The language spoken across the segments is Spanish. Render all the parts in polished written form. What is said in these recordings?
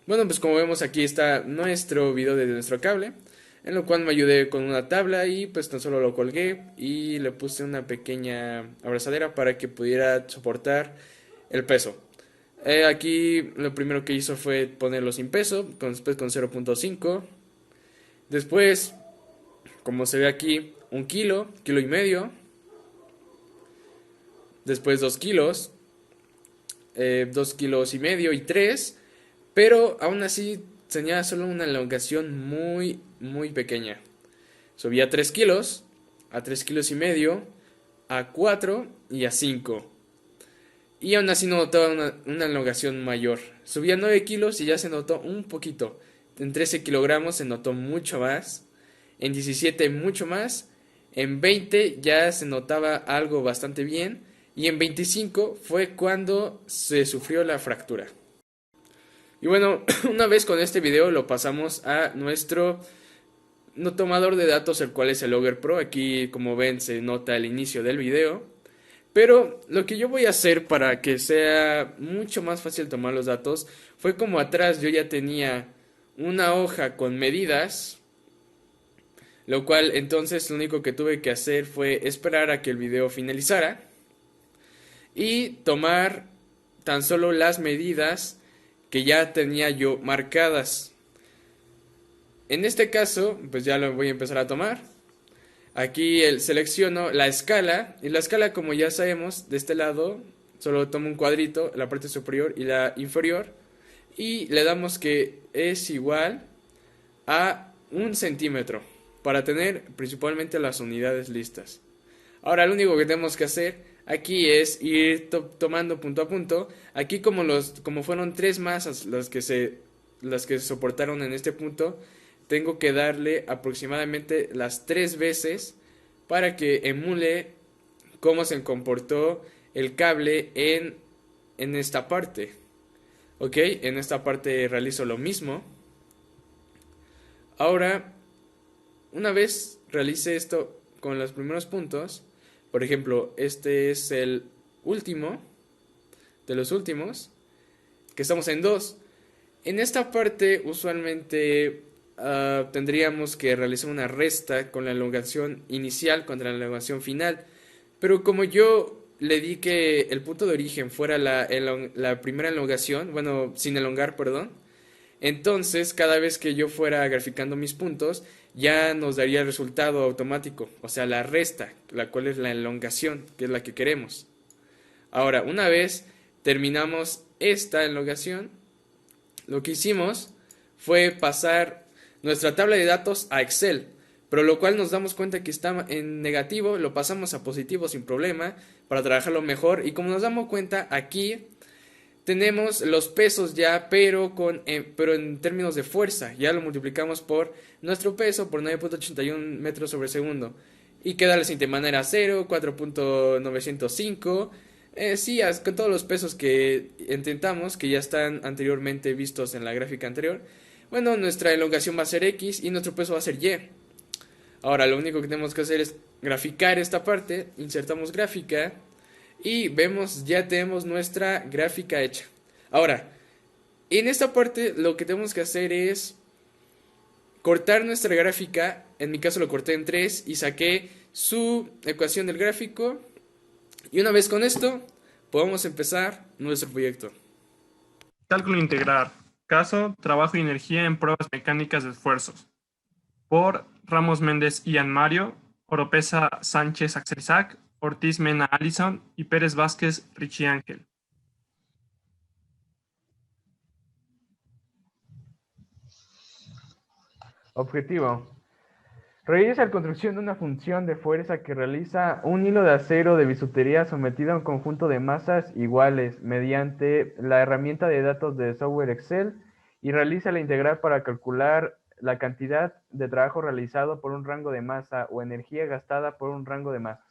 Bueno, pues como vemos aquí está nuestro video de nuestro cable, en lo cual me ayudé con una tabla y pues tan solo lo colgué y le puse una pequeña abrazadera para que pudiera soportar el peso. Aquí lo primero que hizo fue ponerlo sin peso, después con 0.5. Después, como se ve aquí, 1 kilo, kilo y medio. Después 2 kilos, 2 kilos y medio y 3. Pero aún así tenía solo una elongación muy pequeña. Subía a 3 kilos, a 3 kilos y medio, a 4 y a 5. Y aún así no notaba una elongación mayor. Subía 9 kilos y ya se notó un poquito. En 13 kilogramos se notó mucho más. En 17 mucho más. En 20 ya se notaba algo bastante bien. Y en 25 fue cuando se sufrió la fractura. Y bueno, una vez con este video lo pasamos a nuestro no tomador de datos, el cual es el Logger Pro. Aquí, como ven, se nota el inicio del video. Pero lo que yo voy a hacer para que sea mucho más fácil tomar los datos fue como atrás yo ya tenía una hoja con medidas, lo cual entonces lo único que tuve que hacer fue esperar a que el video finalizara y tomar tan solo las medidas que ya tenía yo marcadas. En este caso, pues ya lo voy a empezar a tomar. Aquí selecciono la escala, y la escala, como ya sabemos, de este lado solo tomo un cuadrito, la parte superior y la inferior, y le damos que es igual a 1 centímetro para tener principalmente las unidades listas. Ahora lo único que tenemos que hacer aquí es ir tomando punto a punto. Aquí como fueron tres masas las que se soportaron en este punto, tengo que darle aproximadamente las 3 veces para que emule cómo se comportó el cable en esta parte. Ok, en esta parte realizo lo mismo. Ahora, una vez realice esto con los primeros puntos, por ejemplo, este es el último de los últimos, que estamos en 2. En esta parte usualmente tendríamos que realizar una resta con la elongación inicial contra la elongación final, pero como yo le di que el punto de origen fuera la primera elongación, bueno, sin elongar, perdón, entonces cada vez que yo fuera graficando mis puntos, ya nos daría el resultado automático, o sea, la resta, la cual es la elongación, que es la que queremos. Ahora, una vez terminamos esta elongación, lo que hicimos fue pasar nuestra tabla de datos a Excel, pero lo cual nos damos cuenta que está en negativo, lo pasamos a positivo sin problema para trabajarlo mejor, y como nos damos cuenta aquí tenemos los pesos ya, pero en términos de fuerza, ya lo multiplicamos por nuestro peso por 9.81 metros sobre segundo. Y queda la siguiente manera: 0, 4.905. Sí, con todos los pesos que intentamos, que ya están anteriormente vistos en la gráfica anterior. Bueno, nuestra elongación va a ser X y nuestro peso va a ser Y. Ahora, lo único que tenemos que hacer es graficar esta parte, insertamos gráfica y vemos, ya tenemos nuestra gráfica hecha. Ahora, en esta parte lo que tenemos que hacer es cortar nuestra gráfica. En mi caso lo corté en 3 y saqué su ecuación del gráfico. Y una vez con esto, podemos empezar nuestro proyecto. Cálculo integral. Caso, trabajo y energía en pruebas mecánicas de esfuerzos. Por Ramos Méndez Ian Mario, Oropesa Sánchez Axel Isaac, Ortiz Mena Alison y Pérez Vázquez Richie Ángel. Objetivo: realiza la construcción de una función de fuerza que realiza un hilo de acero de bisutería sometido a un conjunto de masas iguales mediante la herramienta de datos de software Excel, y realiza la integral para calcular la cantidad de trabajo realizado por un rango de masa o energía gastada por un rango de masas.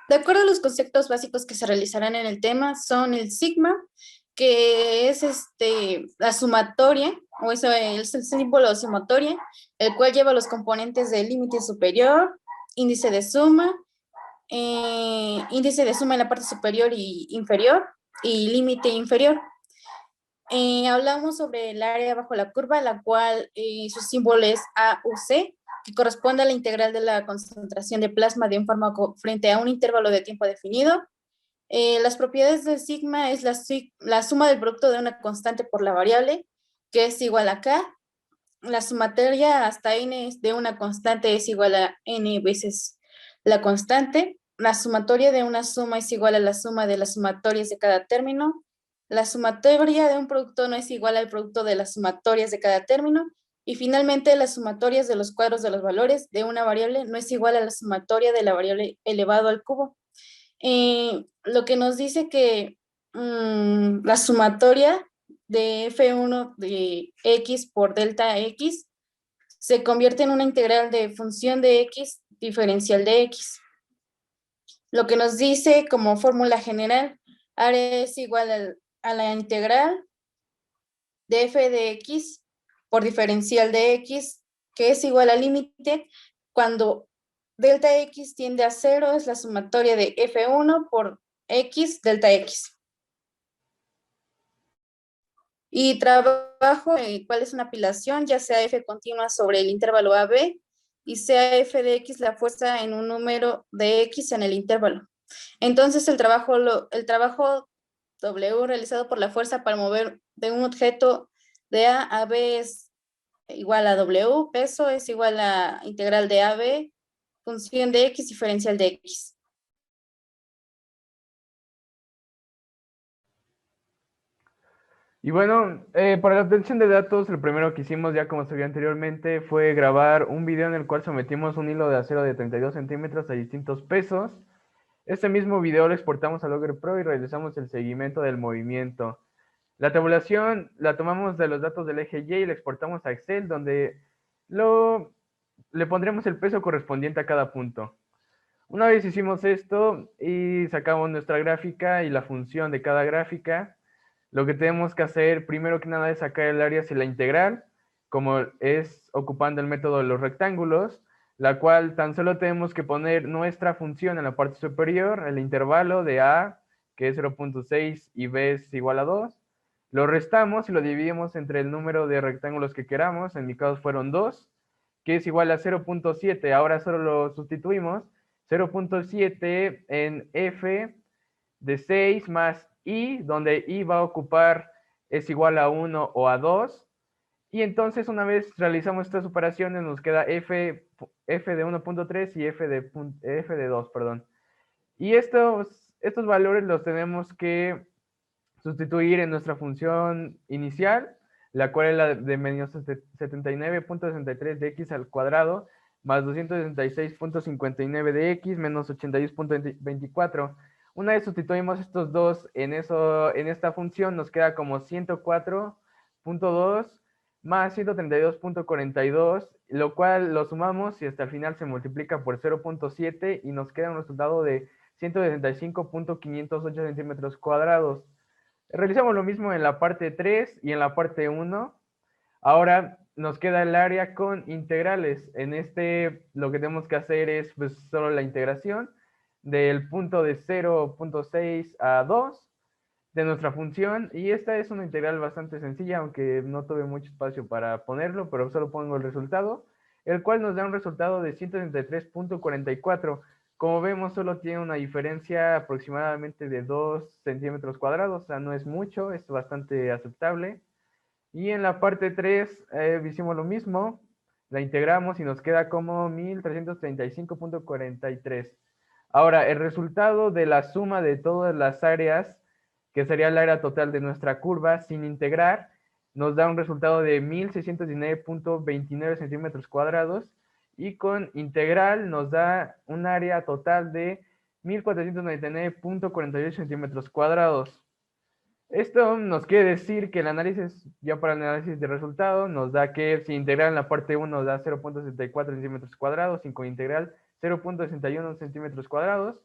De acuerdo a los conceptos básicos que se realizarán en el tema, son el sigma, que es la sumatoria, o eso es el símbolo sumatoria, el cual lleva los componentes del límite superior, índice de suma, índice de suma en la parte superior y inferior, y límite inferior. Hablamos sobre el área bajo la curva, la cual su símbolo es AUC, que corresponde a la integral de la concentración de plasma de un fármaco frente a un intervalo de tiempo definido. Las propiedades del sigma es la suma del producto de una constante por la variable, que es igual a K. La sumatoria hasta n de una constante es igual a n veces la constante. La sumatoria de una suma es igual a la suma de las sumatorias de cada término. La sumatoria de un producto no es igual al producto de las sumatorias de cada término. Y finalmente, las sumatorias de los cuadros de los valores de una variable no es igual a la sumatoria de la variable elevado al cubo. Lo que nos dice que la sumatoria de F1 de X por delta X se convierte en una integral de función de X diferencial de X. Lo que nos dice como fórmula general, área es igual a la integral de F de X por diferencial de X, que es igual al límite cuando delta X tiende a 0, es la sumatoria de F1 por X delta X. Y trabajo, cuál es una apilación, ya sea F continua sobre el intervalo AB y sea F de X la fuerza en un número de X en el intervalo. Entonces el trabajo W realizado por la fuerza para mover de un objeto de A B es igual a W, peso es igual a integral de AB, función de X diferencial de X. Y bueno, para la obtención de datos, lo primero que hicimos, ya como se vio anteriormente, fue grabar un video en el cual sometimos un hilo de acero de 32 centímetros a distintos pesos. Este mismo video lo exportamos a Logger Pro y realizamos el seguimiento del movimiento. La tabulación la tomamos de los datos del eje Y y la exportamos a Excel, donde le pondremos el peso correspondiente a cada punto. Una vez hicimos esto y sacamos nuestra gráfica y la función de cada gráfica, lo que tenemos que hacer primero que nada es sacar el área hacia la integral, como es ocupando el método de los rectángulos, la cual tan solo tenemos que poner nuestra función en la parte superior, el intervalo de A, que es 0.6 y B es igual a 2. Lo restamos y lo dividimos entre el número de rectángulos que queramos, en mi caso fueron 2, que es igual a 0.7. Ahora solo lo sustituimos, 0.7 en F de 6 más I, donde I va a ocupar es igual a 1 o a 2. Y entonces una vez realizamos estas operaciones nos queda F de 1.3 y F de 2, perdón. Y estos valores los tenemos que sustituir en nuestra función inicial, la cual es la de menos 79.63 de x al cuadrado más 266.59 de x menos 82.24. Una vez sustituimos estos dos en esta función, nos queda como 104.2 más 132.42, lo cual lo sumamos y hasta el final se multiplica por 0.7 y nos queda un resultado de 165.508 centímetros cuadrados. Realizamos lo mismo en la parte 3 y en la parte 1. Ahora nos queda el área con integrales. En lo que tenemos que hacer es pues, solo la integración del punto de 0.6 a 2 de nuestra función. Y esta es una integral bastante sencilla, aunque no tuve mucho espacio para ponerlo, pero solo pongo el resultado, el cual nos da un resultado de 133.44. Como vemos, solo tiene una diferencia aproximadamente de 2 centímetros cuadrados, o sea, no es mucho, es bastante aceptable. Y en la parte 3 hicimos lo mismo, la integramos y nos queda como 1335.43. Ahora, el resultado de la suma de todas las áreas, que sería el área total de nuestra curva, sin integrar, nos da un resultado de 1619.29 centímetros cuadrados, y con integral nos da un área total de 1499.48 centímetros cuadrados. Esto nos quiere decir que el análisis, ya para el análisis de resultado, nos da que si integral en la parte 1 nos da 0.64 centímetros cuadrados, y con integral 0.61 centímetros cuadrados.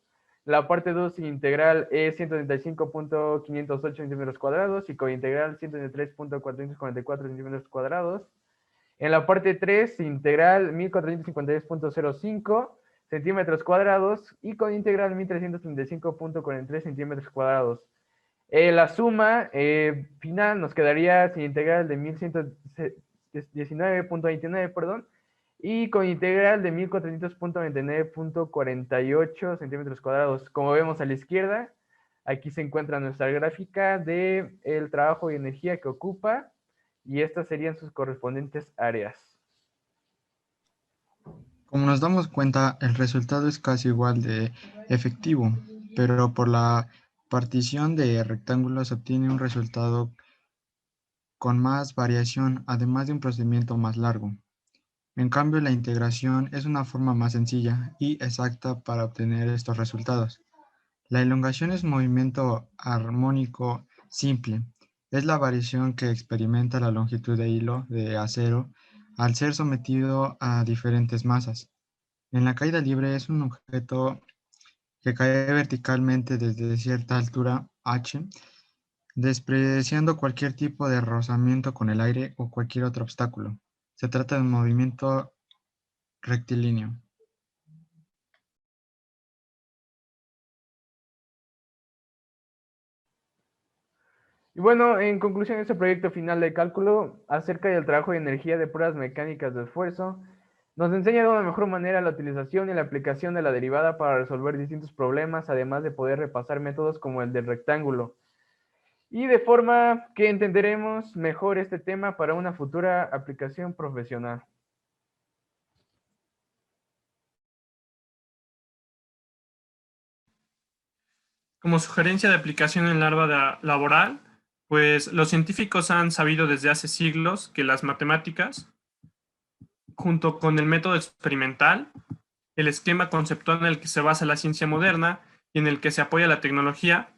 La parte 2 sin integral es 135.508 centímetros cuadrados y con integral 133.444 centímetros cuadrados. En la parte 3, integral 1452.05, centímetros cuadrados y con integral 1335.43 centímetros cuadrados. La suma final nos quedaría sin integral de 1119.29, perdón, y con integral de 1400.29.48 centímetros cuadrados. Como vemos a la izquierda, aquí se encuentra nuestra gráfica del trabajo y energía que ocupa, y estas serían sus correspondientes áreas. Como nos damos cuenta, el resultado es casi igual de efectivo, pero por la partición de rectángulos se obtiene un resultado con más variación, además de un procedimiento más largo. En cambio, la integración es una forma más sencilla y exacta para obtener estos resultados. La elongación es un movimiento armónico simple. Es la variación que experimenta la longitud de hilo de acero al ser sometido a diferentes masas. En la caída libre es un objeto que cae verticalmente desde cierta altura h, despreciando cualquier tipo de rozamiento con el aire o cualquier otro obstáculo. Se trata de un movimiento rectilíneo. Y bueno, en conclusión, este proyecto final de cálculo acerca del trabajo y energía de pruebas mecánicas de esfuerzo nos enseña de una mejor manera la utilización y la aplicación de la derivada para resolver distintos problemas, además de poder repasar métodos como el del rectángulo. Y de forma que entenderemos mejor este tema para una futura aplicación profesional. Como sugerencia de aplicación en la área laboral, pues los científicos han sabido desde hace siglos que las matemáticas, junto con el método experimental, el esquema conceptual en el que se basa la ciencia moderna y en el que se apoya la tecnología,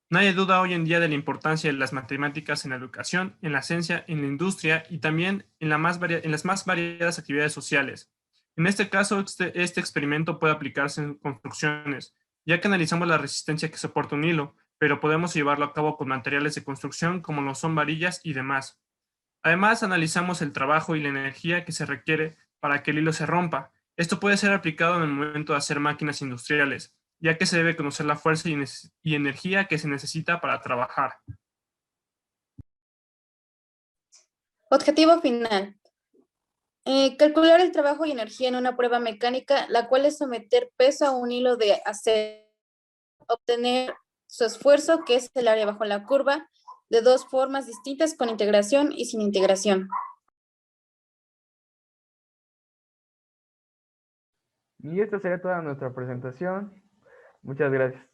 no hay duda hoy en día de la importancia de las matemáticas en la educación, en la ciencia, en la industria y también en las más variadas actividades sociales. En este caso, este experimento puede aplicarse en construcciones, ya que analizamos la resistencia que soporta un hilo, pero podemos llevarlo a cabo con materiales de construcción como lo son varillas y demás. Además, analizamos el trabajo y la energía que se requiere para que el hilo se rompa. Esto puede ser aplicado en el momento de hacer máquinas industriales, ya que se debe conocer la fuerza y energía que se necesita para trabajar. Objetivo final. Calcular el trabajo y energía en una prueba mecánica, la cual es someter peso a un hilo de acero, obtener su esfuerzo, que es el área bajo la curva, de dos formas distintas, con integración y sin integración. Y esta sería toda nuestra presentación. Muchas gracias.